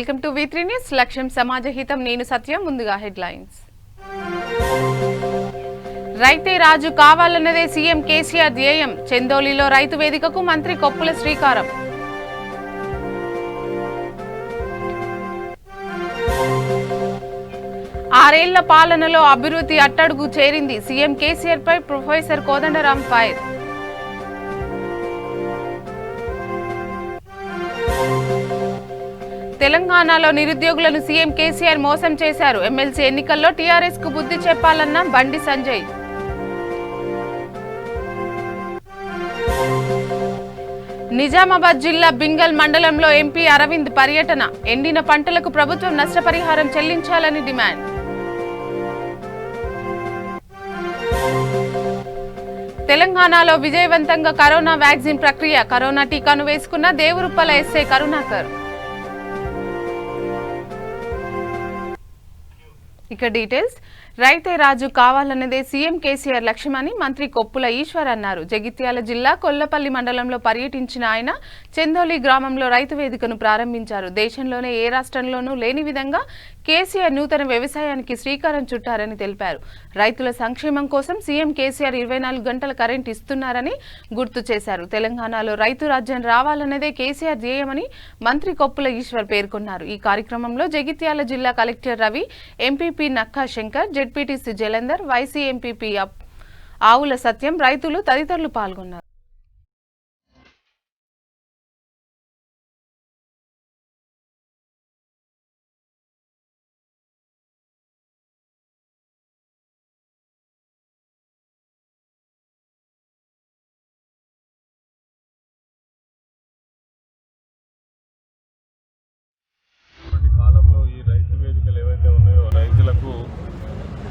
Welcome to V3 news. లక్ష్యం సమాజహితం. నేను సత్యం. ముందుగా హెడ్లైన్స్. రైతే రాజు కావాలన్నదే సీఎం కేసీఆర్ ధ్యేయం. చెందోలిలో రైతు వేదికకు మంత్రి కొప్పుల శ్రీకారం. ఆరేళ్ల పాలనలో అభివృద్ధి అట్టడుగు చేరింది. సీఎం కేసీఆర్ పై ప్రొఫెసర్ కోదండరాం ఫైర్. తెలంగాణలో నిరుద్యోగులను సీఎం కేసీఆర్ మోసం చేశారు. ఎమ్మెల్సీ ఎన్నికల్లో టీఆర్ఎస్ కు బుద్ధి చెప్పాలన్న బండి సంజయ్. నిజామాబాద్ జిల్లా బింగల్ మండలంలో ఎంపీ అరవింద్ పర్యటన. ఎండిన పంటలకు ప్రభుత్వం నష్టపరిహారం చెల్లించాలని డిమాండ్. తెలంగాణలో విజయవంతంగా కరోనా వ్యాక్సిన్ ప్రక్రియ. కరోనా టీకాను వేసుకున్న దేవరుప్పల ఎస్ఐ కరుణాకర్. ఇక డీటెయిల్స్. రైతే రాజు కావాలన్నదే సీఎం కేసీఆర్ లక్ష్యమని మంత్రి కొప్పుల ఈశ్వర్ అన్నారు. జగిత్యాల జిల్లా కొల్లపల్లి మండలంలో పర్యటించిన ఆయన చెందోలి గ్రామంలో రైతు వేదికను ప్రారంభించారు. దేశంలోనే ఏ రాష్ట్రంలోనూ లేని విధంగా కేసీఆర్ నూతన వ్యవసాయానికి శ్రీకారం చుట్టారని తెలిపారు. రైతుల సంక్షేమం కోసం సీఎం కేసీఆర్ 24 గంటల కరెంట్ ఇస్తున్నారని గుర్తు చేశారు. తెలంగాణలో రైతు రాజ్యం రావాలన్నదే కేసీఆర్ ధ్యేయమని మంత్రి కొప్పుల ఈశ్వర్ పేర్కొన్నారు. ఈ కార్యక్రమంలో జగిత్యాల జిల్లా collector Ravi, MPP Nakka Shankar, ZPTC Jalandhar, YC MPP ఆవుల సత్యం, రైతులు తదితరులు పాల్గొన్నారు.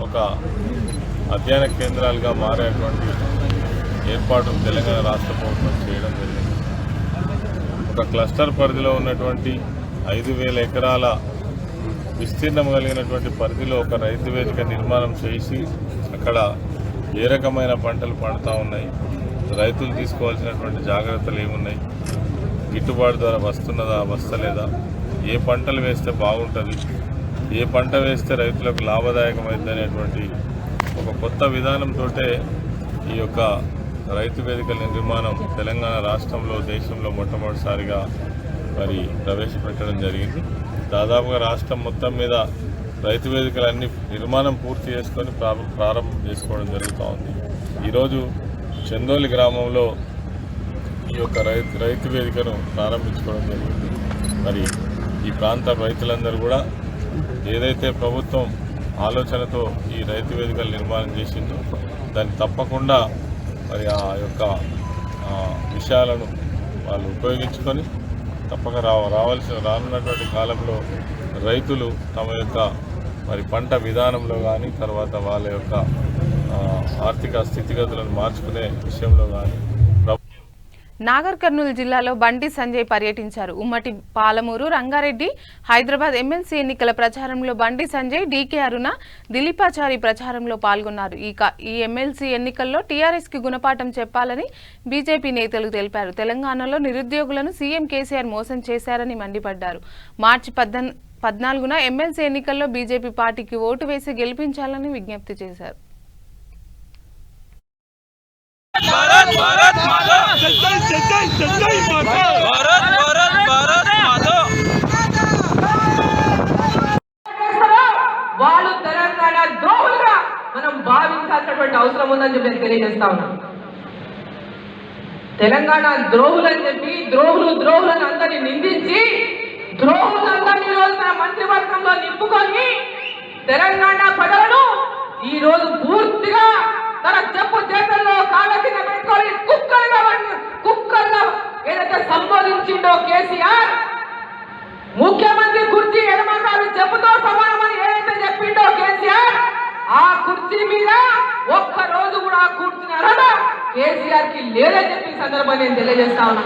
ఒక అధ్యయన కేంద్రాలుగా మారేటువంటి ఏర్పాటు తెలంగాణ రాష్ట్ర ప్రభుత్వం చేయడం జరిగింది. ఒక క్లస్టర్ పరిధిలో ఉన్నటువంటి 5,000 ఎకరాల విస్తీర్ణం కలిగినటువంటి పరిధిలో ఒక రైతు వేదిక నిర్మాణం చేసి అక్కడ ఏ రకమైన పంటలు పండుతూ ఉన్నాయి, రైతులు తీసుకోవాల్సినటువంటి జాగ్రత్తలు ఏమున్నాయి, గిట్టుబాటు ధర వస్తున్నదా వస్తలేదా, ఏ పంటలు వేస్తే బాగుంటుంది, ఏ పంట వేస్తే రైతులకు లాభదాయకమైంది అనేటువంటి ఒక కొత్త విధానంతో ఈ యొక్క రైతు వేదికల నిర్మాణం తెలంగాణ రాష్ట్రంలో దేశంలో మొట్టమొదటిసారిగా మరి ప్రవేశపెట్టడం జరిగింది. దాదాపుగా రాష్ట్రం మొత్తం మీద రైతు వేదికలన్నీ నిర్మాణం పూర్తి చేసుకొని ప్రారంభం చేసుకోవడం జరుగుతూ ఉంది. ఈరోజు చెందోలి గ్రామంలో ఈ యొక్క రైతు వేదికను ప్రారంభించుకోవడం జరిగింది. మరి ఈ ప్రాంత రైతులందరూ కూడా ఏదైతే ప్రభుత్వం ఆలోచనతో ఈ రైతు వేదికలు నిర్మాణం చేసిందో దాన్ని తప్పకుండా మరి ఆ యొక్క విషయాలను వాళ్ళు ఉపయోగించుకొని తప్పక రానున్నటువంటి కాలంలో రైతులు తమ యొక్క మరి పంట విధానంలో కానీ తర్వాత వాళ్ళ యొక్క ఆర్థిక స్థితిగతులను మార్చుకునే విషయంలో కానీ. నాగర్ కర్నూలు జిల్లాలో బండి సంజయ్ పర్యటించారు. ఉమ్మటి పాలమూరు, రంగారెడ్డి, హైదరాబాద్ ఎమ్మెల్సీ ఎన్నికల ప్రచారంలో బండి సంజయ్, డీకే అరుణ, దిలీపాచారి ప్రచారంలో పాల్గొన్నారు. ఈ ఎమ్మెల్సీ ఎన్నికల్లో టీఆర్ఎస్ కి గుణపాఠం చెప్పాలని బీజేపీ నేతలు తెలిపారు. తెలంగాణలో నిరుద్యోగులను సీఎం కేసీఆర్ మోసం చేశారని మండిపడ్డారు. మార్చి 14న ఎమ్మెల్సీ ఎన్నికల్లో బీజేపీ పార్టీకి ఓటు వేసి గెలిపించాలని విజ్ఞప్తి చేశారు. भारत भारत माता जय जय जय जय माता भारत भारत भारत माता వాళ్ళు తెలంగాణ ద్రోహులుగా మనం భావించాల్సినటువంటి అవసరం ఉందని చెప్పి తెలియజేస్తా ఉన్నాం. తెలంగాణ ద్రోహులని చెప్పి ద్రోహులను అందరినీ నిందించి ద్రోహులందరినీ రోజు తన మంత్రివర్గంలో నింపుకొని తెలంగాణ ప్రజలను ఈ రోజు పూర్తిగా తన చెప్పు చేతుల్లో కాళ్ళ కింద పెట్టుకొని కుక్కలుగా ఏదైతే సంబోధించిండో కేసీఆర్, ముఖ్యమంత్రి కుర్చీ ఎడమకాలు చెప్పుతో సమానమని ఏదైతే చెప్పిండో కేసీఆర్, ఆ కుర్చీ మీద ఒక్క రోజు కూడా కూర్చుని అర్హత కేసీఆర్ కి లేదని చెప్పి సందర్భాన్ని నేను తెలియజేస్తా ఉన్నా.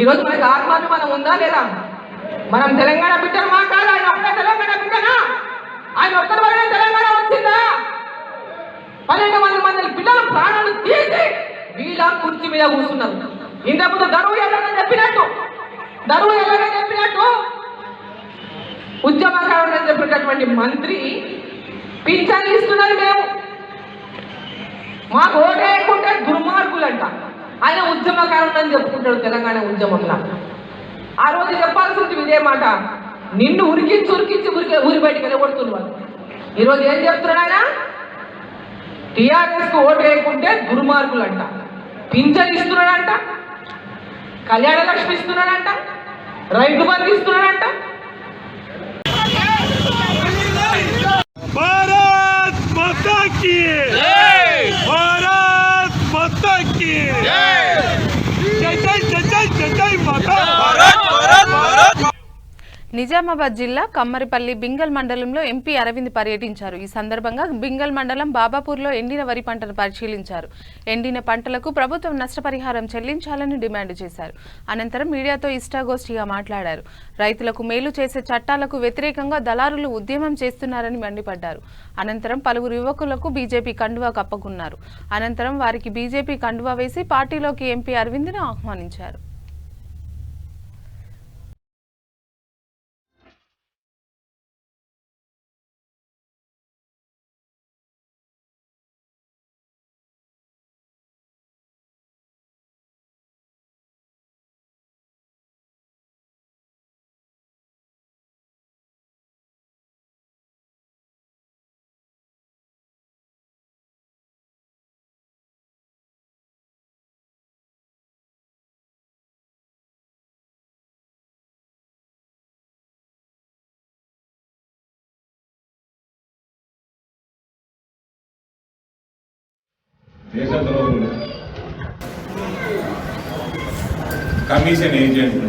ఈరోజు మనకి ఆత్మాభిమానం ఉందా లేదా? మనం తెలంగాణ బిడ్డలు మా కాదు, ఆయన ఒక్కడే తెలంగాణ బిడ్డనా? ఆయన ఒక్కడి వల్లనే తెలంగాణ వచ్చిందా? 12 మంది పిల్లల ప్రాణాలు తీసి వీళ్ళ కుర్చీ మీద కూర్చున్నారు. ఇంతకుముందు గడువు ఎల్లని చెప్పినట్టు దరువు ఎలాగ చెప్పినట్టు ఉద్యమకారుడు అని చెప్పినటువంటి మంత్రి పింఛన్ ఇస్తున్నారు. మేము మాకు ఓటేయకుంటే దుర్మార్గులంట. ఆయన ఉద్యమకారుడు అని చెప్పుకుంటాడు తెలంగాణ ఉద్యమంలో. ఆ రోజు చెప్పాల్సింది ఇదే మాట, నిన్ను ఉరికించి ఊరి బయటికి వెళ్ళగొడుతున్నారు. ఈరోజు ఏం చెప్తున్నాడు ఆయన? టీఆర్ఎస్కు ఓటు వేయకుంటే దుర్మార్గులంట, పింఛన్ ఇస్తున్నాడంట, కళ్యాణ లక్ష్మి ఇస్తున్నాడంట, రైతు బంధు ఇస్తున్నాడంట. भारत माता की जय, भारत माता की जय, जय जय जय जय माता, भारत भारत भारत। నిజామాబాద్ జిల్లా కమ్మరిపల్లి బింగల్ మండలంలో ఎంపీ అరవింద్ పర్యటించారు. ఈ సందర్భంగా బింగల్ మండలం బాబాపూర్లో ఎండిన వరి పంటను పరిశీలించారు. ఎండిన పంటలకు ప్రభుత్వం నష్టపరిహారం చెల్లించాలని డిమాండ్ చేశారు. అనంతరం మీడియాతో ఇష్టాగోష్ఠిగా మాట్లాడారు. రైతులకు మేలు చేసే చట్టాలకు వ్యతిరేకంగా దళారులు ఉద్యమం చేస్తున్నారని మండిపడ్డారు. అనంతరం పలువురు యువకులకు బీజేపీ కండువా కప్పుకున్నారు. అనంతరం వారికి బీజేపీ కండువా వేసి పార్టీలోకి ఎంపీ అరవింద్ను ఆహ్వానించారు. దేశద్రోహులు, కమిషన్ ఏజెంట్లు,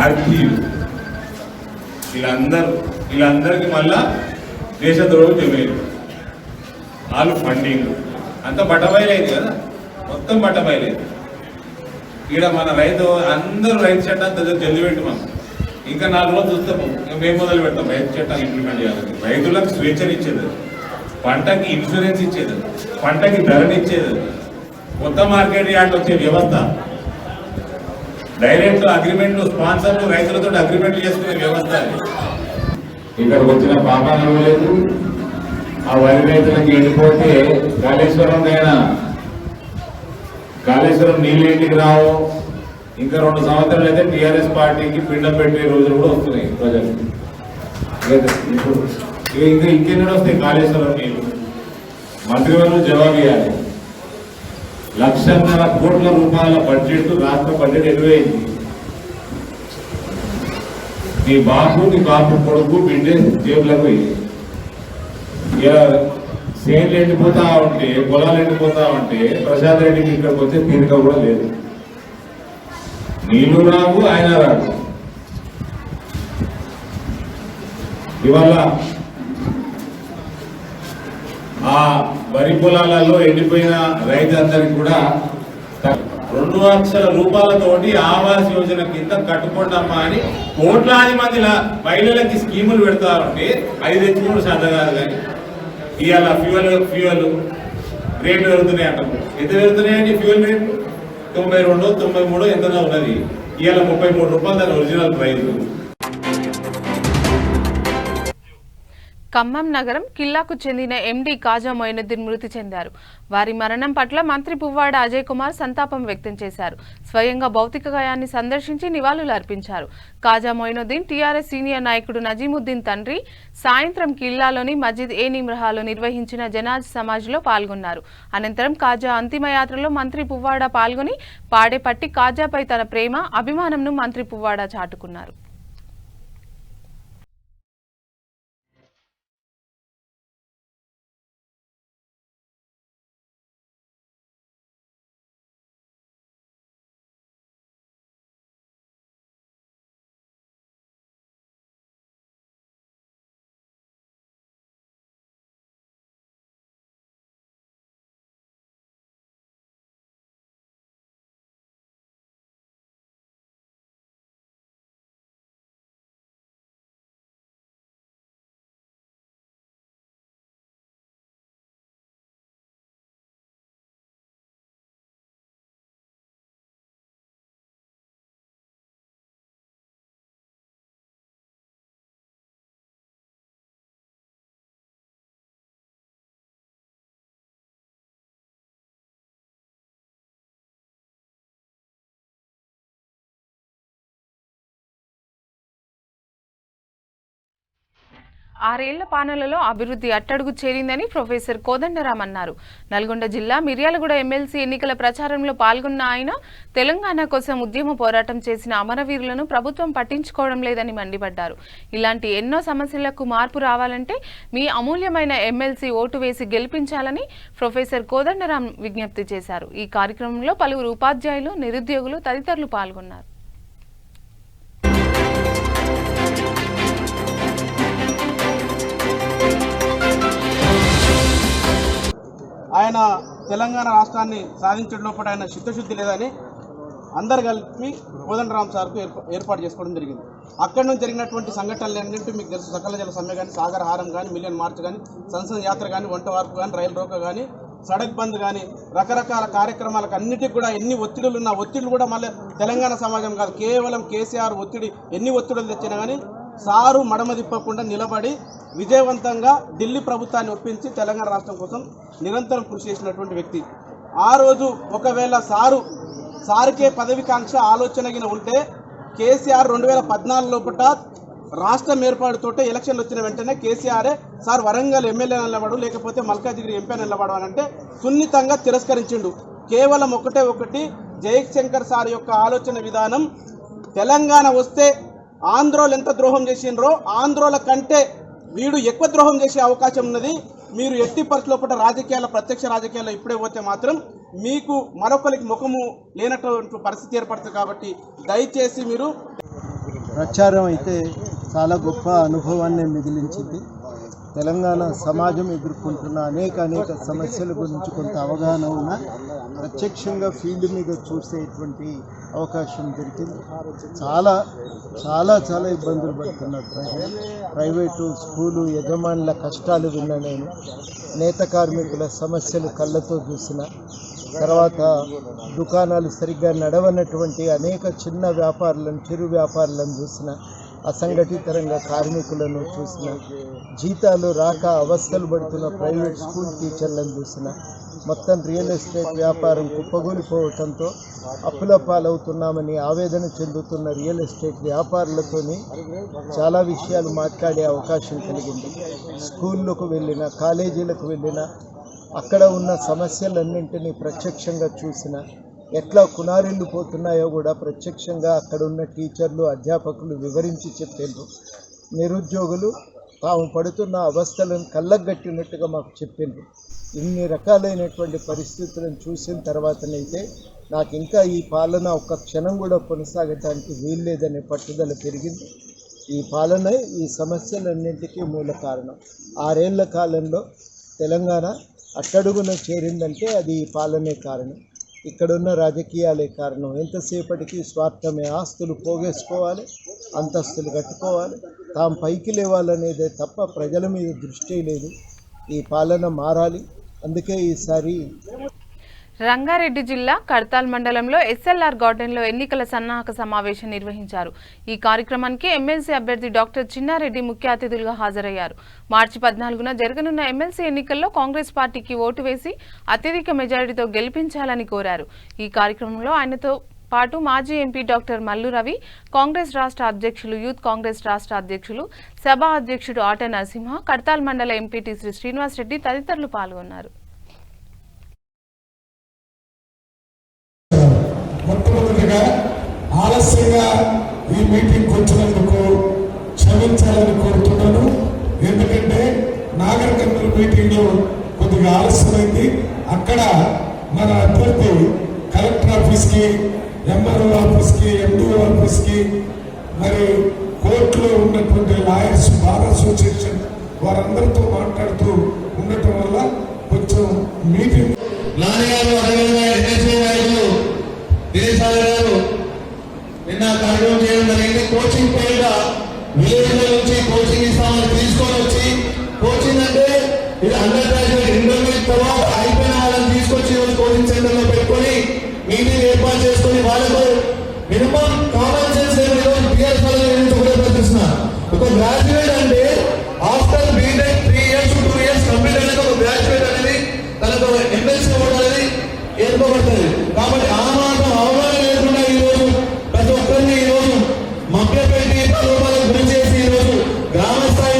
అర్జీలు, వీళ్ళందరికీ మళ్ళా దేశద్రోహులు తెలియదు. వాళ్ళు ఫండింగ్ అంతా బట్టబయలేదు కదా, మొత్తం బట్టబయలేదు. ఇక్కడ మన అందరూ రైతు చట్టాన్ని జల్ది పెట్టి మనం ఇంకా 4 రోజులు చూస్తాము. మేము మొదలు పెడతాం రైతు చట్టాలు ఇంప్లిమెంట్ చేయాలి. రైతులకు స్వేచ్ఛనిచ్చేది, పంటకి ఇన్సూరెన్స్ ఇచ్చేది, పంటకి ధరనిచ్చేది, కొత్త మార్కెట్ యార్డ్ వచ్చే వ్యవస్థ, డైరెక్ట్ అగ్రిమెంట్లు, స్పాన్సర్లు రైతులతో అగ్రిమెంట్లు చేసుకునే వ్యవస్థ. ఇక్కడికి వచ్చిన పాపాలు లేదు. ఆ వరి రైతులకు ఎండిపోతే కాళేశ్వరం నీళ్ళు ఇంటికి రావు. ఇంకా 2 సంవత్సరాలు అయితే టీఆర్ఎస్ పార్టీకి పిండం పెట్టే రోజులు కూడా వస్తున్నాయి ప్రజలు. ఇప్పుడు ఇంకా ఇంకెన్నో వస్తాయి కాళేశ్వరం నీళ్ళు. మంత్రివర్యులు జవాబు ఇవ్వాలి. 1,50,000 కోట్ల రూపాయల బడ్జెట్, రాష్ట్ర బడ్జెట్ ఎదురైంది. నీ బాపు కొడుకు బిడ్డే జేబులకు సేన్లు ఎండిపోతా ఉంటే, పొలాలు ఎండిపోతా ఉంటే ప్రశాంత్ రెడ్డికి ఇక్కడికి వచ్చే తీరిక కూడా లేదు. నీళ్లు రావు, ఆయన రాదు. ఇవాళ ఆ వరి పొలాలలో ఎండిపోయిన రైతులందరికీ కూడా 2 లక్షల రూపాయలతోటి ఆవాస్ యోజన కింద కట్టుకోండమ్మా అని కోట్లాది మంది మహిళలకి స్కీములు పెడతారంటే అది తెచ్చుకోవడం సాధ్యం కాదు. కానీ ఇవాళ ఫ్యూయల్ రేట్లు పెరుగుతున్నాయి అంటారు. ఎంత పెరుగుతున్నాయండి ఫ్యూయల్ రేట్లు? 92, 93 ఎంతగా ఉన్నది. ఇవాళ 33 రూపాయలు దాని ఒరిజినల్ ప్రైస్. ఖమ్మం నగరం కిల్లాకు చెందిన ఎండీ కాజా మొయినుద్దీన్ మృతి చెందారు. వారి మరణం పట్ల మంత్రి పువ్వాడ అజయ్ కుమార్ సంతాపం వ్యక్తం చేశారు. స్వయంగా భౌతిక గాయాన్ని సందర్శించి నివాళులు అర్పించారు. కాజా మొయినుద్దీన్ టీఆర్ఎస్ సీనియర్ నాయకుడు నజీముద్దీన్ తండ్రి సాయంత్రం కిల్లాలోని మస్జిద్ ఏ నిమ్రహాలో నిర్వహించిన జనాజ్ సమాజ్లో పాల్గొన్నారు. అనంతరం కాజా అంతిమయాత్రలో మంత్రి పువ్వాడ పాల్గొని పాడేపట్టి కాజాపై తన ప్రేమ, అభిమానంను మంత్రి పువ్వాడ చాటుకున్నారు. 6 ఏళ్ల పాలనలో అభివృద్ధి అట్టడుగు చేరిందని ప్రొఫెసర్ కోదండరాం అన్నారు. నల్గొండ జిల్లా మిర్యాలగూడ ఎమ్మెల్సీ ఎన్నికల ప్రచారంలో పాల్గొన్న ఆయన తెలంగాణ కోసం ఉద్యమ పోరాటం చేసిన అమరవీరులను ప్రభుత్వం పట్టించుకోవడం లేదని మండిపడ్డారు. ఇలాంటి ఎన్నో సమస్యలకు మార్పు రావాలంటే మీ అమూల్యమైన ఎమ్మెల్సీ ఓటు వేసి గెలిపించాలని ప్రొఫెసర్ కోదండరాం విజ్ఞప్తి చేశారు. ఈ కార్యక్రమంలో పలువురు ఉపాధ్యాయులు, నిరుద్యోగులు తదితరులు పాల్గొన్నారు. ఆయన తెలంగాణ రాష్ట్రాన్ని సాధించడం లోపల ఆయన చిత్తశుద్ధి లేదని అందరు కలిపి కోదండరాం సార్కు ఏర్పాటు చేసుకోవడం జరిగింది. అక్కడి నుంచి జరిగినటువంటి సంఘటనలు ఏంటంటే మీకు తెలుసు, సకల జల సమ్మె కానీ, సాగర హారం కానీ, మిలియన్ మార్చ్ కానీ, సంసద్ యాత్ర కానీ, వంట వార్పు కానీ, రైలు రోక కానీ, సడక్ బంద్ కానీ, రకరకాల కార్యక్రమాలకు అన్నిటికీ కూడా ఎన్ని ఒత్తిడులు ఉన్న ఒత్తిడులు కూడా మళ్ళీ తెలంగాణ సమాజం కాదు, కేవలం కేసీఆర్ ఒత్తిడి ఎన్ని ఒత్తిడులు తెచ్చినా కానీ సారు మడమ తిప్పకుండా నిలబడి విజయవంతంగా ఢిల్లీ ప్రభుత్వాన్ని ఒప్పించి తెలంగాణ రాష్ట్రం కోసం నిరంతరం కృషి చేసినటువంటి వ్యక్తి. ఆ రోజు ఒకవేళ సారుకే పదవికాంక్ష ఆలోచనగిన ఉంటే కేసీఆర్ 2014 లోపల రాష్ట్రం ఏర్పాటుతోటే ఎలక్షన్లు వచ్చిన వెంటనే కేసీఆరే సార్ వరంగల్ ఎమ్మెల్యే నిలబడు, లేకపోతే మల్కాజిగిరి ఎంపీ నిలబడు అని అంటే సున్నితంగా తిరస్కరించిండు. కేవలం ఒకటి జయశంకర్ సార్ యొక్క ఆలోచన విధానం, తెలంగాణ వస్తే ఆంధ్రోలు ఎంత ద్రోహం చేసిండ్రో ఆంధ్రోల కంటే వీడు ఎక్కువ ద్రోహం చేసే అవకాశం ఉన్నది. మీరు ఎట్టి పరిస్థితుల్లో రాజకీయాల ప్రత్యక్ష రాజకీయాల్లో ఇప్పుడే పోతే మాత్రం మీకు మరొకరికి ముఖము లేనటువంటి పరిస్థితి ఏర్పడుతుంది. కాబట్టి దయచేసి మీరు ప్రచారం అయితే చాలా గొప్ప అనుభవాన్ని మిగిలించింది. తెలంగాణ సమాజం ఎదుర్కొంటున్న అనేక సమస్యల గురించి కొంత అవగాహన ఉన్న ప్రత్యక్షంగా ఫీల్డ్ మీద చూసేటువంటి అవకాశం దొరికింది. చాలా ఇబ్బందులు పడుతున్నారు ప్రజలు. ప్రైవేటు స్కూలు యజమానుల కష్టాలు విన్నా నేను, నేత కార్మికుల సమస్యలు కళ్ళతో చూసిన తర్వాత దుకాణాలు సరిగ్గా నడవనటువంటి అనేక చిన్న వ్యాపారులను, చిరు వ్యాపారులను చూసిన, అసంఘటిత రంగ కార్మికులను చూసిన, జీతాలు రాక అవస్థలు పడుతున్న ప్రైవేట్ స్కూల్ టీచర్లను చూసిన, మొత్తం రియల్ ఎస్టేట్ వ్యాపారం కుప్పగూలిపోవడంతో అప్పుల పాలవుతున్నామని ఆవేదన చెందుతున్న రియల్ ఎస్టేట్ వ్యాపారులతోని చాలా విషయాలు మాట్లాడే అవకాశం కలిగింది. స్కూళ్ళకు వెళ్ళిన, కాలేజీలకు వెళ్ళిన, అక్కడ ఉన్న సమస్యలన్నింటినీ ప్రత్యక్షంగా చూసిన, ఎట్లా కునారిల్లు పోతున్నాయో కూడా ప్రత్యక్షంగా అక్కడ ఉన్న టీచర్లు, అధ్యాపకులు వివరించి చెప్పారు. నిరుద్యోగులు తాము పడుతున్న అవస్థలను కళ్ళగట్టినట్టుగా మాకు చెప్పిండ్రు. ఇన్ని రకాలైనటువంటి పరిస్థితులను చూసిన తర్వాతనైతే నాకు ఇంకా ఈ పాలన ఒక్క క్షణం కూడా కొనసాగటానికి వీల్లేదనే పట్టుదల పెరిగింది. ఈ పాలన ఈ సమస్యలన్నింటికీ మూల కారణం. 6 ఏళ్ల కాలంలో తెలంగాణ అట్టడుగున చేరిందంటే అది ఈ పాలనే కారణం, ఇక్కడున్న రాజకీయాలే కారణం. ఎంతసేపటికి స్వార్థమే, ఆస్తులు పోగేసుకోవాలి, అంతస్తులు కట్టుకోవాలి, తాము పైకి లేవాలనేదే తప్ప ప్రజల మీద దృష్టి లేదు. ఈ పాలన మారాలి. అందుకే ఈసారి రంగారెడ్డి జిల్లా కడతాల్ మండలంలో ఎస్ఎల్ఆర్ గార్డెన్లో ఎన్నికల సన్నాహక సమావేశం నిర్వహించారు. ఈ కార్యక్రమానికి ఎమ్మెల్సీ అభ్యర్థి డాక్టర్ చిన్నారెడ్డి ముఖ్య అతిథులుగా హాజరయ్యారు. మార్చి 14న జరగనున్న ఎమ్మెల్సీ ఎన్నికల్లో కాంగ్రెస్ పార్టీకి ఓటు వేసి అత్యధిక మెజారిటీతో గెలిపించాలని కోరారు. ఈ కార్యక్రమంలో ఆయనతో పాటు మాజీ ఎంపీ డాక్టర్ మల్లు రవి, కాంగ్రెస్ రాష్ట్ర అధ్యక్షులు, యూత్ కాంగ్రెస్ రాష్ట్ర అధ్యక్షులు, సభా అధ్యక్షుడు ఆట నరసింహ, కడతాల్ మండల ఎంపీటీ శ్రీ శ్రీనివాస్ రెడ్డి తదితరులు పాల్గొన్నారు. మొట్టమొదటిగా ఆలస్యంగా ఈ మీటింగ్ వచ్చినందుకు క్షమించాలని కోరుతున్నాను. ఎందుకంటే నాగరికర్నూలు మీటింగ్లో కొద్దిగా ఆలస్యమైంది. అక్కడ మన అభ్యర్థి కలెక్టర్ ఆఫీస్కి, ఎంఆర్ఓ ఆఫీస్కి, ఎండిఓ ఆఫీస్కి, మరి కోర్టులో ఉన్నటువంటి లాయర్స్, బార్ అసోసియేషన్ వారందరితో మాట్లాడుతూ ఉండటం వల్ల కొంచెం మీటింగ్ నిన్న కార్యక్రమం చేయడం జరిగింది. కోచింగ్ పేరుగా విలేజ్ల నుంచి కోచింగ్ ఇస్తామని తీసుకొని వచ్చి, కోచింగ్ అంటే ఇది అండర్ గ్రాడ్యుయేట్ ఇంటర్మీడియట్ తర్వాత అయిపోయిన వాళ్ళని తీసుకొచ్చి కోచింగ్ సెంటర్ లో పెట్టుకొని మీటింగ్ ఏర్పాటు చేసుకుని వాళ్ళకు మినిమం కామన్ సెన్స్ ప్రయత్నిస్తున్నారు. ఒక గ్రాడ్యుయేట్ అంటే after B Tech 3 years to 2 years complete అయినాక ఒక గ్రాడ్యుయేట్ అనేది తనకు ఎమ్మెల్సీ ఓటు అనేది ఏర్పడుతుంది. కాబట్టి ఆ మాత్రం అవగాహన లేకుండా ఈరోజు ప్రతి ఒక్కరిని ఈరోజు మభ్యపెట్టి ప్రలోభాలకు గురి చేసి ఈరోజు గ్రామ స్థాయి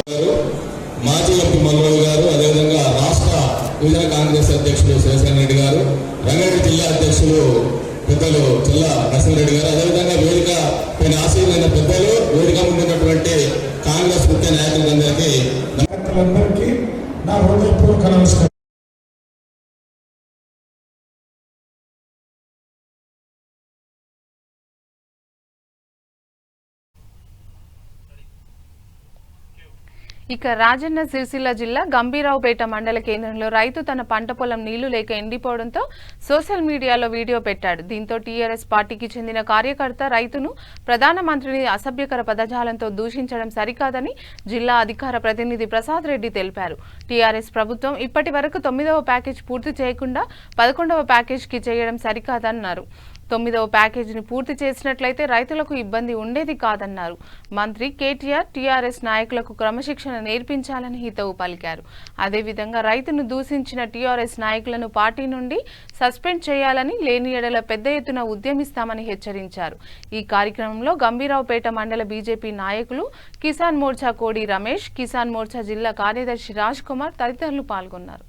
అధ్యక్షులు శివసేన రెడ్డి గారు, రంగారెడ్డి జిల్లా అధ్యక్షులు పెద్దలు చెల్ల నరసింహారెడ్డి గారు, అదేవిధంగా వేదిక పైన ఆశీర్వైన పెద్దలు, వేదిక ముందున్నటువంటి కాంగ్రెస్ ముఖ్య నాయకులందరికీ నా హృదయపూర్వక నమస్కారం. ఇక రాజన్న సిరిసిల్ల జిల్లా గంభీరావుపేట మండల కేంద్రంలో రైతు తన పంట పొలం నీళ్లు లేక ఎండిపోవడంతో సోషల్ మీడియాలో వీడియో పెట్టాడు. దీంతో టీఆర్ఎస్ పార్టీకి చెందిన కార్యకర్త రైతును ప్రధానమంత్రిని అసభ్యకర పదజాలంతో దూషించడం సరికాదని జిల్లా అధికార ప్రతినిధి ప్రసాద్ రెడ్డి తెలిపారు. టీఆర్ఎస్ ప్రభుత్వం ఇప్పటి వరకు 9వ ప్యాకేజ్ పూర్తి చేయకుండా 11వ ప్యాకేజ్కి చేయడం సరికాదన్నారు. 9వ ప్యాకేజీని పూర్తి చేసినట్లయితే రైతులకు ఇబ్బంది ఉండేది కాదన్నారు. మంత్రి కేటీఆర్ టీఆర్ఎస్ నాయకులకు క్రమశిక్షణ నేర్పించాలని హితవు పలికారు. అదేవిధంగా రైతును దూషించిన టీఆర్ఎస్ నాయకులను పార్టీ నుండి సస్పెండ్ చేయాలని, లేని ఎడల పెద్ద ఎత్తున ఉద్యమిస్తామని హెచ్చరించారు. ఈ కార్యక్రమంలో గంభీరావుపేట మండల బీజేపీ నాయకులు కిసాన్ మోర్చా కోడి రమేష్, కిసాన్ మోర్చా జిల్లా కార్యదర్శి రాజ్ కుమార్ తదితరులు పాల్గొన్నారు.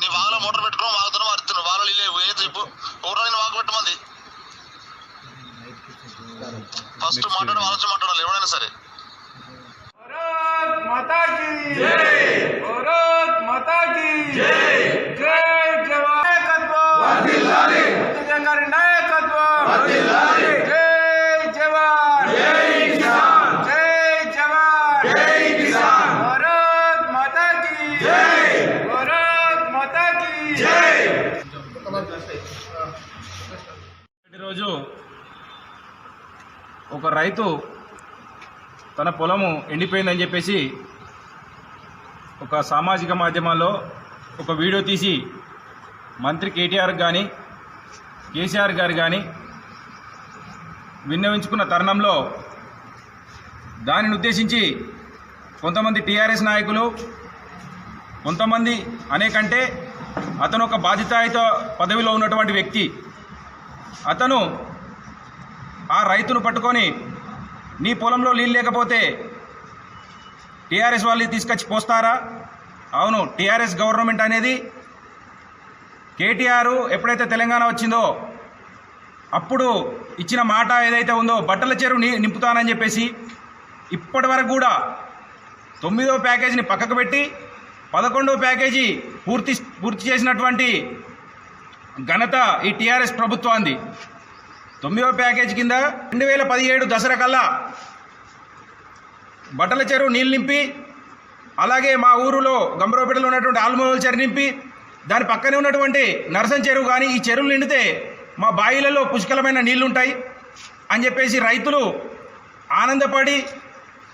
నీ వాగలో మోటార్ పెట్టుకుని వాగుతున్నాం, అడుగుతున్నావు వాళ్ళు ఏది చెప్పు ఒకటో వాగు పెట్టమంది. ఫస్ట్ మాట్లాడే ఆలోచన మాట్లాడాలి ఎవరైనా సరే. ఈరోజు ఒక రైతు తన పొలము ఎండిపోయిందని చెప్పేసి ఒక సామాజిక మాధ్యమాల్లో ఒక వీడియో తీసి మంత్రి కేటీఆర్ కానీ కేసీఆర్ గారు కానీ విన్నవించుకున్న తరుణంలో దానిని ఉద్దేశించి కొంతమంది టీఆర్ఎస్ నాయకులు, కొంతమంది అనేకంటే అతను ఒక బాధ్యతాయుత పదవిలో ఉన్నటువంటి వ్యక్తి, అతను ఆ రైతును పట్టుకొని నీ పొలంలో నీళ్ళు లేకపోతే టీఆర్ఎస్ వాళ్ళు తీసుకొచ్చి పోస్తారా? అవును, టీఆర్ఎస్ గవర్నమెంట్ అనేది కేటీఆర్ ఎప్పుడైతే తెలంగాణ వచ్చిందో అప్పుడు ఇచ్చిన మాట ఏదైతే ఉందో బట్టల చెరువు నింపుతానని చెప్పేసి ఇప్పటి వరకు కూడా 9వ ప్యాకేజీని పక్కకు పెట్టి 11వ ప్యాకేజీ పూర్తి చేసినటువంటి ఘనత ఈ టీఆర్ఎస్ ప్రభుత్వాన్ని. 9వ ప్యాకేజీ కింద 2017 దసరా కల్లా బట్టల చెరువు నీళ్ళు నింపి, అలాగే మా ఊరిలో గంభీరావుపేటలో ఉన్నటువంటి ఆల్మూల చెరువు నింపి, దాని పక్కనే ఉన్నటువంటి నరసం చెరువు కానీ ఈ చెరువులు నిండితే మా బాయిలలో పుష్కలమైన నీళ్లుంటాయి అని చెప్పేసి రైతులు ఆనందపడి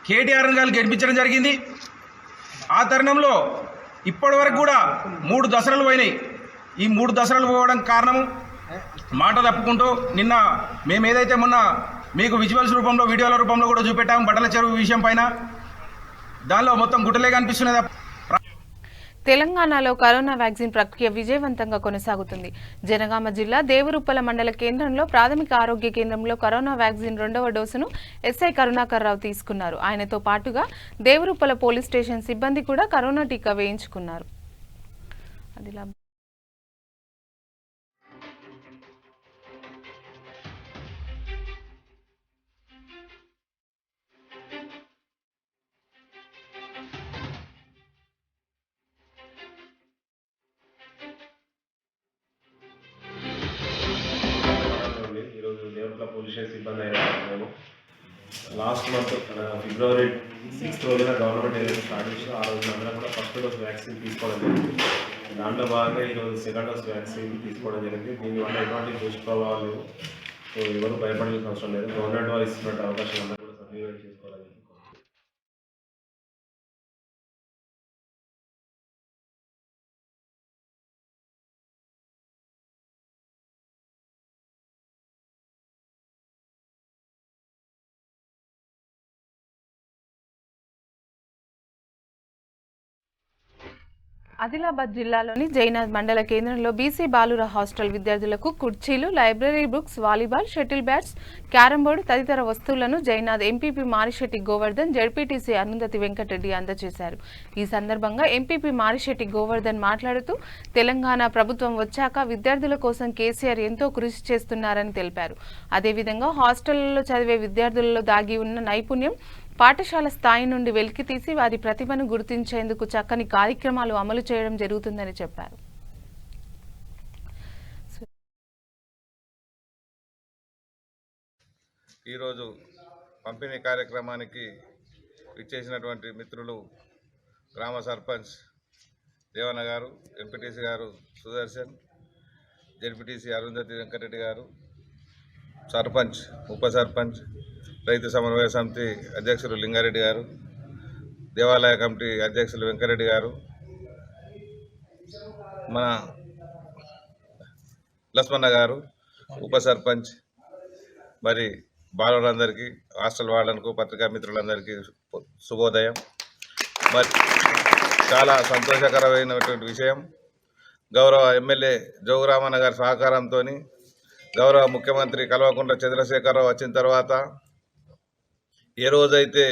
కేటీఆర్ గారు గెలిపించడం జరిగింది. ఆ తరుణంలో ఇప్పటి వరకు కూడా 3 దసరాలు పోయినాయి. ఈ 3 దసరాలు పోవడం కారణము మాట తప్పుకుంటూ నిన్న మేము ఏదైతే మొన్న మీకు విజువల్స్ రూపంలో వీడియోల రూపంలో కూడా చూపెట్టాము బట్టల చెరువు విషయం పైన, దానిలో మొత్తం గుట్టలే కనిపిస్తున్నది. తెలంగాణలో కరోనా వ్యాక్సిన్ ప్రక్రియ విజయవంతంగా కొనసాగుతుంది. జనగామ జిల్లా దేవరుప్పల మండల కేంద్రంలో ప్రాథమిక ఆరోగ్య కేంద్రంలో కరోనా వ్యాక్సిన్ 2వ డోసును ఎస్ఐ కరుణాకర్ రావు తీసుకున్నారు. ఆయనతో పాటుగా దేవరుప్పల పోలీస్ స్టేషన్ సిబ్బంది కూడా కరోనా టీకా వేయించుకున్నారు. ఈరోజు దేవరుప్పల పోలీస్ స్టేషన్ సిబ్బంది అయినా లాస్ట్ మంత్ ఫిబ్రవరి 6th రోజున గవర్నమెంట్ ఏదైతే స్టార్ట్ చేసిందో ఆ రోజున అందరూ కూడా ఫస్ట్ డోస్ వ్యాక్సిన్ తీసుకోవడం జరిగింది. దాంట్లో భాగంగా ఈరోజు సెకండ్ డోస్ వ్యాక్సిన్ తీసుకోవడం జరిగింది. దీనివల్ల ఎటువంటి దుష్ప్రభావాలు లేవు. సో ఎవరు భయపడాల్సిన అవసరం లేదు. గవర్నమెంట్ వారు ఇస్తున్న అవకాశం అందరూ కూడా సద్వినియోగం చేసుకోవాలి. ఆదిలాబాద్ జిల్లాలోని జైనాథ్ మండల కేంద్రంలో బీసీ బాలుర హాస్టల్ విద్యార్థులకు కుర్చీలు, library books, volleyball, shuttle bats, carrom board తదితర వస్తువులను జైనాథ్ ఎంపీపీ మారిశెట్టి గోవర్ధన్, జడ్పీటీసీ అరుంధతి వెంకటరెడ్డి అందజేశారు. ఈ సందర్భంగా ఎంపీపీ మారిశెట్టి గోవర్ధన్ మాట్లాడుతూ తెలంగాణ ప్రభుత్వం వచ్చాక విద్యార్థుల కోసం కేసీఆర్ ఎంతో కృషి చేస్తున్నారని తెలిపారు. అదేవిధంగా హాస్టళ్లలో చదివే విద్యార్థులలో దాగి ఉన్న నైపుణ్యం పాఠశాల స్థాయి నుండి వెలికితీసి వారి ప్రతిభను గుర్తించేందుకు చక్కని కార్యక్రమాలు అమలు చేయడం జరుగుతుందని చెప్పారు. ఈరోజు పంపిణీ కార్యక్రమానికి ఇచ్చేసినటువంటి మిత్రులు గ్రామ సర్పంచ్ దేవన్న గారు, ఎంపీటీసీ గారు సుదర్శన్, జడ్పీటీసీ అరుంధతి వెంకటరెడ్డి గారు, సర్పంచ్, ఉప సర్పంచ్, రైతు సమన్వయ సమితి అధ్యక్షులు లింగారెడ్డి గారు, దేవాలయ కమిటీ అధ్యక్షులు వెంకరెడ్డి గారు, మన లక్ష్మణ గారు, ఉప సర్పంచ్, మరి బాలురందరికీ, హాస్టల్ వాళ్ళకు, పత్రికా మిత్రులందరికీ శుభోదయం. మరి చాలా సంతోషకరమైనటువంటి విషయం, గౌరవ ఎమ్మెల్యే జోగురామన్న గారి సహకారంతో గౌరవ ముఖ్యమంత్రి కల్వకుంట్ల చంద్రశేఖరరావు వచ్చిన తర్వాత ఏ రోజైతే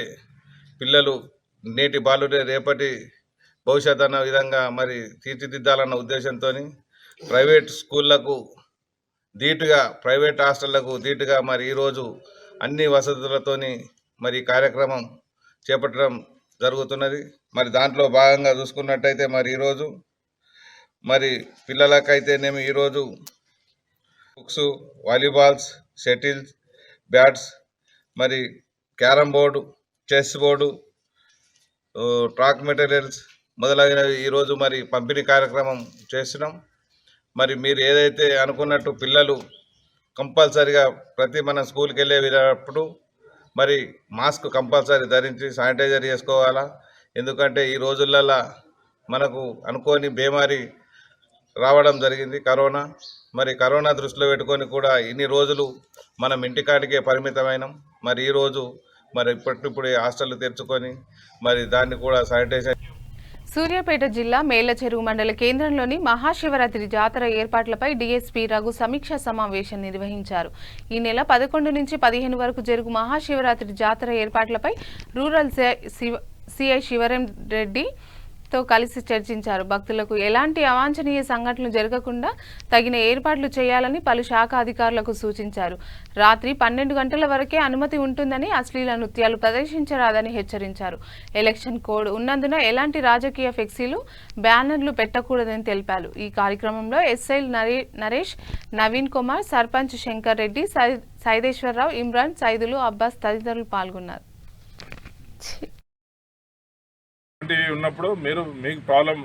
పిల్లలు నేటి బాలుడే రేపటి భవిష్యత్ అన్న విధంగా మరి తీర్చిదిద్దాలన్న ఉద్దేశంతో ప్రైవేట్ స్కూళ్లకు ధీటుగా, ప్రైవేట్ హాస్టళ్లకు ధీటుగా మరి ఈరోజు అన్ని వసతులతోని మరి కార్యక్రమం చేపట్టడం జరుగుతున్నది. మరి దాంట్లో భాగంగా చూసుకున్నట్టయితే మరి ఈరోజు మరి పిల్లలకైతేనేమి ఈరోజు బుక్స్, వాలీబాల్స్, షటిల్స్, బ్యాట్స్, మరి carrom board, chess board, track materials మొదలైనవి ఈరోజు మరి పంపిణీ కార్యక్రమం చేస్తున్నాం. మరి మీరు ఏదైతే అనుకున్నట్టు పిల్లలు కంపల్సరిగా ప్రతి మన స్కూల్కి వెళ్ళేటప్పుడు మరి మాస్క్ కంపల్సరీ ధరించి శానిటైజర్ చేసుకోవాలా. ఎందుకంటే ఈ రోజులలో మనకు అనుకోని బీమారి రావడం జరిగింది కరోనా. మరి కరోనా దృష్టిలో పెట్టుకొని కూడా ఇన్ని రోజులు మనం ఇంటికాడికే పరిమితమైనాం. మరి ఈరోజు మరి ఇప్పటిప్పుడు హాస్టల్ తెరుచుకొని మరి దాన్ని కూడా శానిటైజేషన్. సూర్యాపేట జిల్లా మేళ్లచెరువు మండల కేంద్రంలోని మహాశివరాత్రి జాతర ఏర్పాట్లపై డీఎస్పీ రఘు సమీక్షా సమావేశం నిర్వహించారు. ఈ నెల 11 నుంచి 15 వరకు జరుగు మహాశివరాత్రి జాతర ఏర్పాట్లపై రూరల్ సిఐ శివరం రెడ్డి తో కలిసి చర్చించారు. భక్తులకు ఎలాంటి అవాంఛనీయ సంఘటనలు జరగకుండా తగిన ఏర్పాట్లు చేయాలని పలు శాఖ అధికారులకు సూచించారు. రాత్రి 12 గంటల వరకే అనుమతి ఉంటుందని, అశ్లీల నృత్యాలు ప్రదర్శించరాదని హెచ్చరించారు. ఎలక్షన్ కోడ్ ఉన్నందున ఎలాంటి రాజకీయ ఫ్లెక్సీలు, బ్యానర్లు పెట్టకూడదని తెలిపారు. ఈ కార్యక్రమంలో ఎస్ఐ నరేష్, నవీన్ కుమార్, సర్పంచ్ శంకర్ రెడ్డి, సైదేశ్వరరావు, ఇమ్రాన్, సైదులు, అబ్బాస్ తదితరులు పాల్గొన్నారు. ఉన్నప్పుడు మీకు ప్రాబ్లం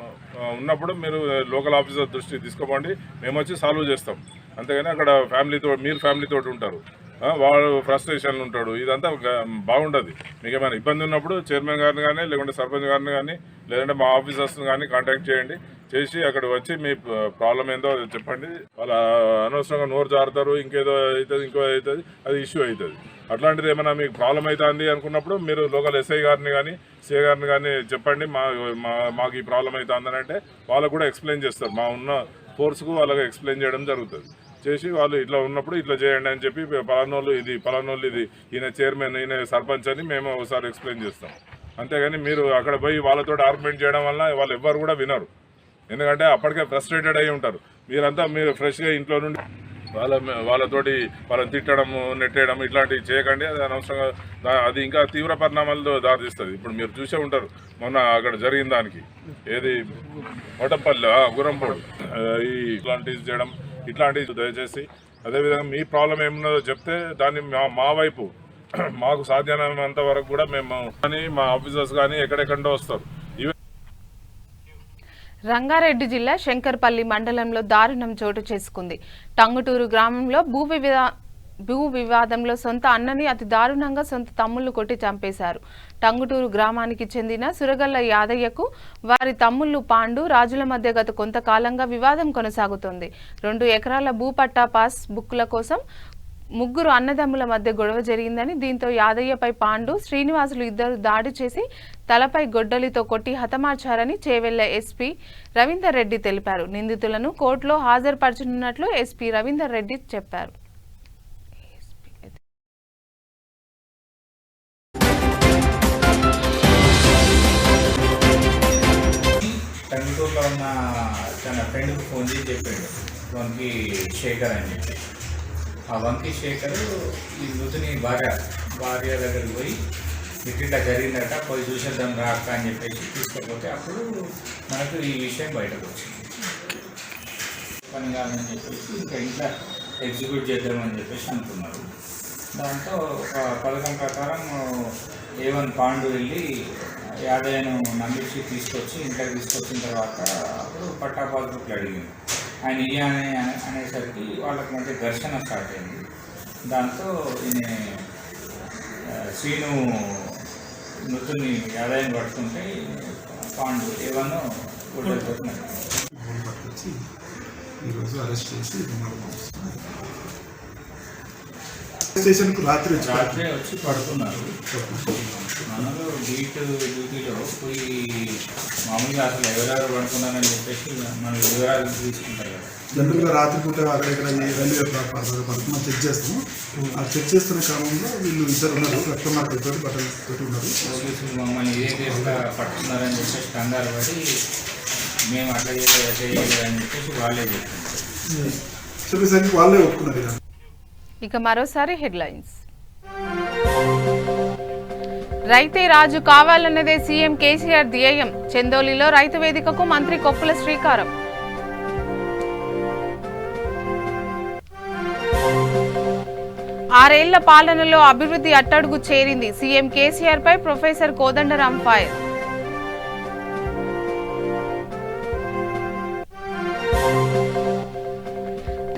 ఉన్నప్పుడు మీరు లోకల్ ఆఫీసర్ దృష్టికి తీసుకోమండి, మేము వచ్చి సాల్వ్ చేస్తాం. అంతేగాని అక్కడ మీరు ఫ్యామిలీతో ఉంటారు, వాడు ఫ్రస్ట్రేషన్లు ఉంటాడు, ఇదంతా బాగుండదు. మీకు ఏమైనా ఇబ్బంది ఉన్నప్పుడు చైర్మన్ గారిని కానీ, లేకుంటే సర్పంచ్ గారిని కానీ, లేదంటే మా ఆఫీసర్స్ని కానీ కాంటాక్ట్ చేయండి. చేసి అక్కడ వచ్చి మీ ప్రాబ్లం ఏందో చెప్పండి. వాళ్ళ అనవసరంగా నోరు జారుతారు, ఇంకేదో అవుతుంది, ఇంకో అవుతుంది, అది ఇష్యూ అవుతుంది. అట్లాంటిది ఏమైనా మీకు ప్రాబ్లం అవుతుంది అనుకున్నప్పుడు మీరు లోకల్ ఎస్ఐ గారిని కానీ, సిఐ గారిని కానీ చెప్పండి, మాకు ఈ ప్రాబ్లం అవుతుంది అంటే వాళ్ళకు కూడా ఎక్స్ప్లెయిన్ చేస్తారు. మా ఉన్న ఫోర్స్కు వాళ్ళకి ఎక్స్ప్లెయిన్ చేయడం జరుగుతుంది. చేసి వాళ్ళు ఇట్లా ఉన్నప్పుడు ఇట్లా చేయండి అని చెప్పి పలానోళ్ళు ఇది ఈయన చైర్మన్, ఈయన సర్పంచ్ అని మేము ఒకసారి ఎక్స్ప్లెయిన్ చేస్తాం. అంతేగాని మీరు అక్కడ పోయి వాళ్ళతో ఆర్గ్యుమెంట్ చేయడం వల్ల వాళ్ళు ఎవ్వరు కూడా వినరు. ఎందుకంటే అప్పటికే ఫ్రస్ట్రేటెడ్ అయి ఉంటారు. మీరు ఫ్రెష్గా ఇంట్లో నుండి వాళ్ళతోటి వాళ్ళని తిట్టడము, నెట్టేయడం ఇట్లాంటివి చేయకండి. అది అనవసరంగా అది ఇంకా తీవ్ర పరిణామాలతో దారితీస్తుంది. ఇప్పుడు మీరు చూసే ఉంటారు మొన్న అక్కడ జరిగిన దానికి, ఏది మొటంపల్లి, గురంపోడు, ఇట్లాంటివి చేయడం, ఇట్లాంటివి దయచేసి. అదేవిధంగా మీ ప్రాబ్లం ఏమున్నదో చెప్తే దాన్ని మా వైపు మాకు సాధ్యమైనంత వరకు కూడా మేము కానీ మా ఆఫీసర్స్ కానీ ఎక్కడెక్కడో వస్తారు. రంగారెడ్డి జిల్లా శంకర్పల్లి మండలంలో దారుణం చోటు చేసుకుంది. టంగుటూరు గ్రామంలో భూ వివాదంలో సొంత అన్నని అతి దారుణంగా సొంత తమ్ముళ్లు కొట్టి చంపేశారు. టంగుటూరు గ్రామానికి చెందిన సురగల్ల యాదయ్యకు వారి తమ్ముళ్లు పాండు, రాజుల మధ్య గత కొంతకాలంగా వివాదం కొనసాగుతోంది. 2 ఎకరాల భూపట్టా పాస్ బుక్కుల కోసం ముగ్గురు అన్నదమ్ముల మధ్య గొడవ జరిగిందని, దీంతో యాదయ్యపై పాండు, శ్రీనివాసులు ఇద్దరు దాడి చేసి తలపై గొడ్డలితో కొట్టి హతమార్చారని చేవెళ్ల ఎస్పీ రవీందర్ రెడ్డి తెలిపారు. నిందితులను కోర్టులో హాజరుపరచనున్నట్లు ఎస్పీ రవీందర్ రెడ్డి చెప్పారు. కందుకూరులో ఉన్న తన ఫ్రెండ్కి ఫోన్ చేసి చెప్పాడు వంకి శేఖర్ అని చెప్పి. ఆ వంకి శేఖర్ ఈ మృతుని భార్య దగ్గరికి పోయి ఇట్లా జరిగిందట, పోయి చూసేద్దాం రాక అని చెప్పేసి తీసుకపోతే అప్పుడు మనకు ఈ విషయం బయటకు వచ్చింది. పని కాదని చెప్పేసి ఇంకా ఇంట్లో ఎగ్జిక్యూట్ చేద్దామని చెప్పేసి అనుకున్నారు. దాంతో ఒక పథకం ప్రకారం A1 పాండు వెళ్ళి యాదయ్యను నమ్మించి తీసుకొచ్చి ఇంటికి తీసుకొచ్చిన తర్వాత అప్పుడు పట్టాపాదుకు అడిగింది. ఆయన ఇయ్యానే అనేసరికి వాళ్ళకి మధ్య ఘర్షణ స్టార్ట్ అయింది. దాంతో ఈయన శ్రీను మృతుని యాదయ్యను పట్టుకుంటే పాండు A1 గుడ్డలిపోతున్నాడు. పట్టుకొచ్చి ఈరోజు అరెస్ట్ చేసి స్టేషన్కు రాత్రి వచ్చి పడుతున్నారు. మనలో డ్యూటీలో పోయి మామూలుగా అసలు ఎవరెవరు పడుతున్నారని చెప్పేసి మన వివరాలు తీసుకుంటారు కదా. జనరల్గా రాత్రి పూట అక్కడెక్కడ రైల్వే పడుతున్నా చెక్ చేస్తాము. ఆ చెక్ చేస్తున్న క్రమంలో వీళ్ళు ఇద్దరు ఉన్నారు, రక్తమార్పులతో బట్టలు పెట్టి ఉన్నారు. పోలీసులు మమ్మల్ని ఇదే కేసుగా పట్టుకున్నారని చెప్పేసి కంగారు పడి మేము అట్లా చేయాలి అని చెప్పేసి వాళ్ళే చెప్తున్నారు. చెప్పేసరికి వాళ్ళే ఒప్పుకున్నారు. ఇక మరోసారి హెడ్లైన్స్. రైతే రాజు కావాలన్నదే సీఎం కేసీఆర్ ధ్యేయం. చందోలిలో రైతు వేదికకు మంత్రి కొప్పుల శ్రీకారం. 6 ఏళ్ల పాలనలో అభివృద్ధి అట్టడుగు చేరింది. సీఎం కేసీఆర్ పై ప్రొఫెసర్ కోదండరాం ఫైర్.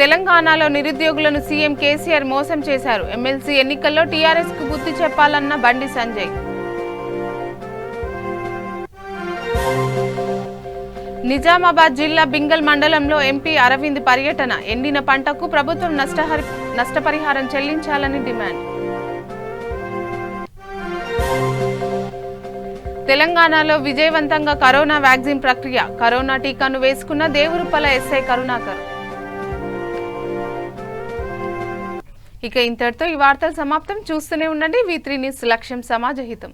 తెలంగాణలో నిరుద్యోగులను సీఎం కేసీఆర్ మోసం చేశారు. ఎమ్మెల్సీ ఎన్నికల్లో టీఆర్ఎస్ కు బుద్ధి చెప్పాలన్న బండి సంజయ్. నిజామాబాద్ జిల్లా బింగల్ మండలంలో ఎంపీ అరవింద్ పర్యటన. ఎండిన పంటకు ప్రభుత్వం నష్టపరిహారం చెల్లించాలని డిమాండ్. తెలంగాణలో విజయవంతంగా కరోనా వ్యాక్సిన్ ప్రక్రియ. కరోనా టీకాను వేసుకున్న దేవురుపల ఎస్ఐ కరుణాకర్. ఇక ఇంతటితో ఈ వార్తలు సమాప్తం. చూస్తూనే ఉండండి V3 న్యూస్, లక్ష్యం సమాజహితం.